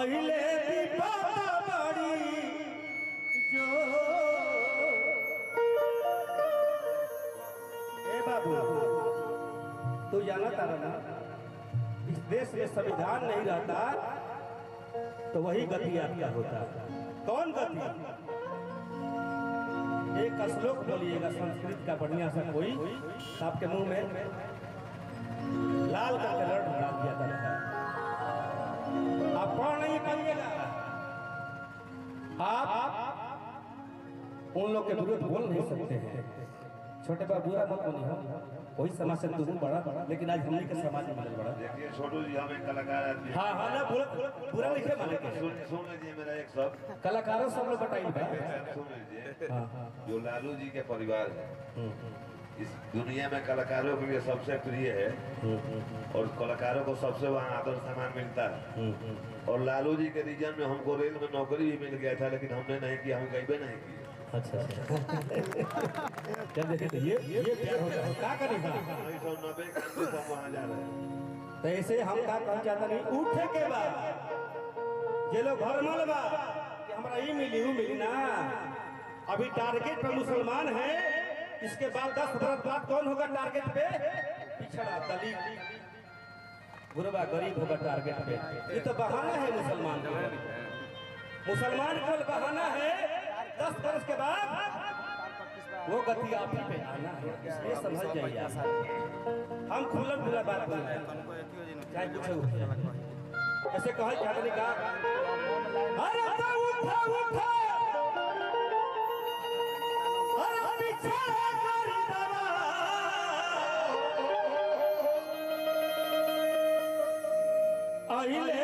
अहिले बड़ी जो ए बाबू तू जाना तारा ना इस देश में संविधान नहीं रहता तो वही गति आपका होता। कौन गति? एक श्लोक बोलिएगा संस्कृत का बढ़िया सा कोई आपके मुंह में लाल का कलर डाल दिया था। आप पढ़ नहीं पाइएगा। आप उन लोग के विरुद्ध बोल नहीं सकते हैं। छोटे पर बुरा मत बोली हो वही समाज से तू बड़ा लेकिन आज हमने के समाज में बदल बड़ा। देखिए छोटू जी हम एक कलाकार आदमी। हाँ हाँ ना बुरा लिखे माने के सुन लीजिए मेरा एक शब्द। कलाकारों सब लोग बताइए। सुन लीजिए जो लालू जी के परिवार है इस दुनिया में कलाकारों के लिए सबसे प्रिय है और कलाकारों को सबसे वहाँ आदर सम्मान मिलता है। और लालू जी के रीजन में हमको रेल में नौकरी भी मिल गया था लेकिन हमने नहीं किया, हम गए नहीं किए। अच्छा क्या देखे ये प्यार होता है क्या करेगा? 1990 के सब वहाँ जा रहे हैं। तो ऐसे हम का कहना चाहता नहीं उठे के बाद ये लोग घर मल बा कि हमरा ये मिली वो मिली ना। अभी टारगेट पे मुसलमान है, इसके बाद 10 बरस बाद कौन होगा टारगेट पे? पिछड़ा दलित गुरबा गरीब होगा टारगेट पे। ये तो बहाना है मुसलमान का। मुसलमान केवल बहाना है। 10 बरस के बाद वो गति आप पे आना है, इसलिए समझ जाइए। हम खुला खुला बात बोल रहे हैं चाहे कुछ ऐसे कहे छात्र का अरे उठा उठा अरे पीछे कर दवा अहिले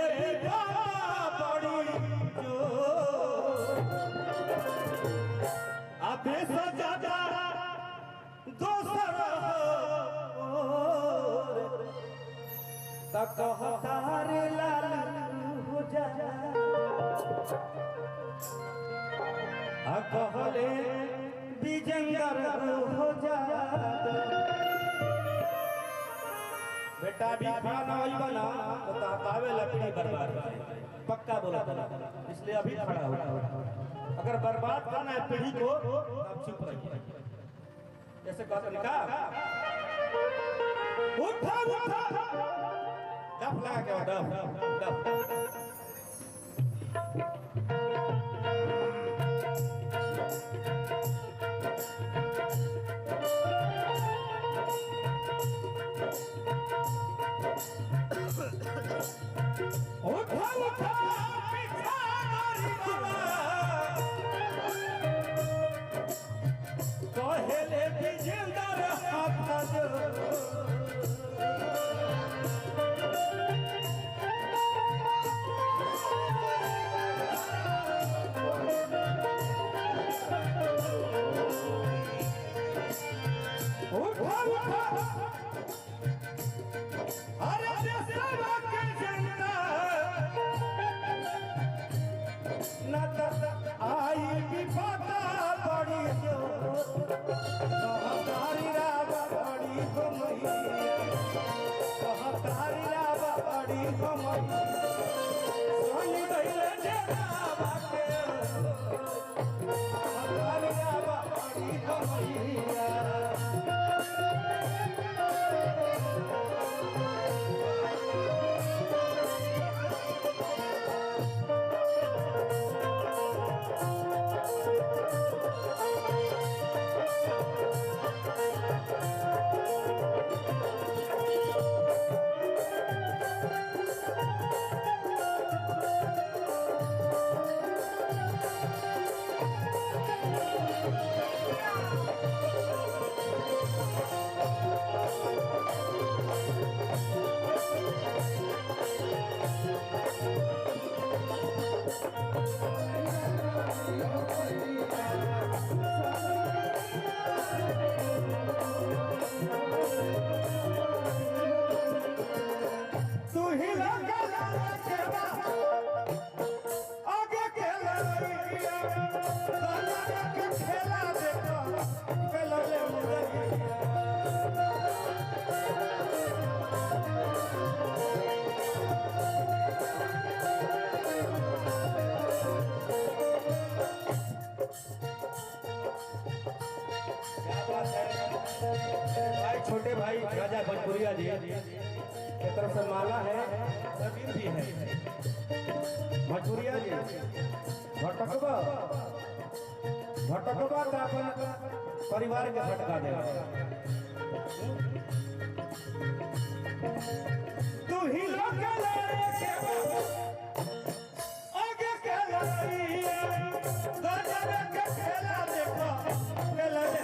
सजादा दोसर कहतार लालू हो जा कहले विजेंदर हो जा। बेटा भी खाना वही बना तो तावे लकड़ी बर्बाद पक्का बोला इसलिए अभी खड़ा हो। अगर बर्बाद करना है पीढ़ी को आप चुप रहिए। जैसे कहते निकाह उठा उठा डफ लगा के डफ उठा उठा कहले विजेंदर उठा उठा अरे देशवा के जनता न आई विपदा बड़ी जो कहतारी रावा बड़ी घुमैया कहतारी रावा बड़ी घुमैया सोनी दैले जेरावा के कहतारी रावा बड़ी घुमैया भोजपुरिया जी की तरफ से माला है, तबीर भी है। भोजपुरिया जी भटकबा भटकबा तो अपन परिवार के भटका देगा। तू ही लोग के आगे के लड़ाई गजब के खेला देखो खेला दे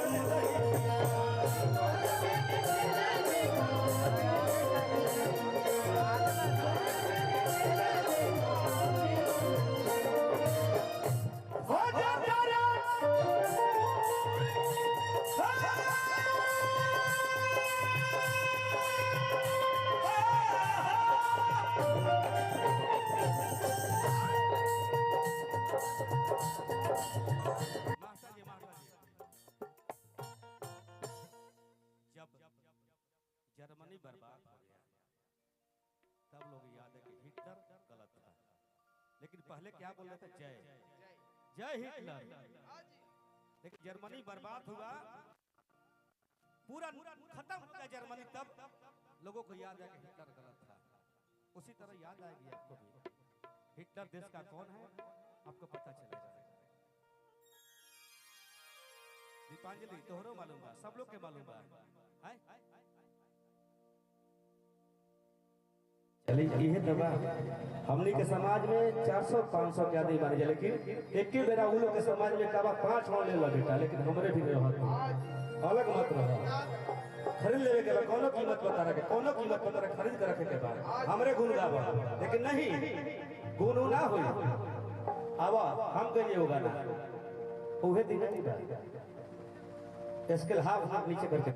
जर्मनी बर्बाद हो गया तब लोग याद है कि हिटलर गलत था, लेकिन पहले क्या बोल रहे थे? जय जय हिटलर। लेकिन जर्मनी बर्बाद हुआ, पूरा खत्म हो गया जर्मनी, तब लोगों को याद है कि हिटलर गलत था। उसी तरह याद आएगी आपको भी, हिटलर देश का कौन है आपको पता चलेगा। दीपांजलि तोहरो मालूम बा, सब लोग के मालूम बा है। चलिए ये दबा हमनी के समाज में 400-500 के आदमी बन जाए, लेकिन एक के बेरा उन लोग के समाज में काबा 5 होने ला बेटा, लेकिन हमरे भी नहीं होते। अलग मत रहो, खरीद लेवे के बाद कोनो कीमत बता रखे, कोनो कीमत बता रखे, खरीद कर रखे के बाद हमरे गुण गावा, लेकिन नहीं गुण ना होई। आवा हम कहिए होगा ना उहे दिन नहीं बा, इसके हाथ नीचे करके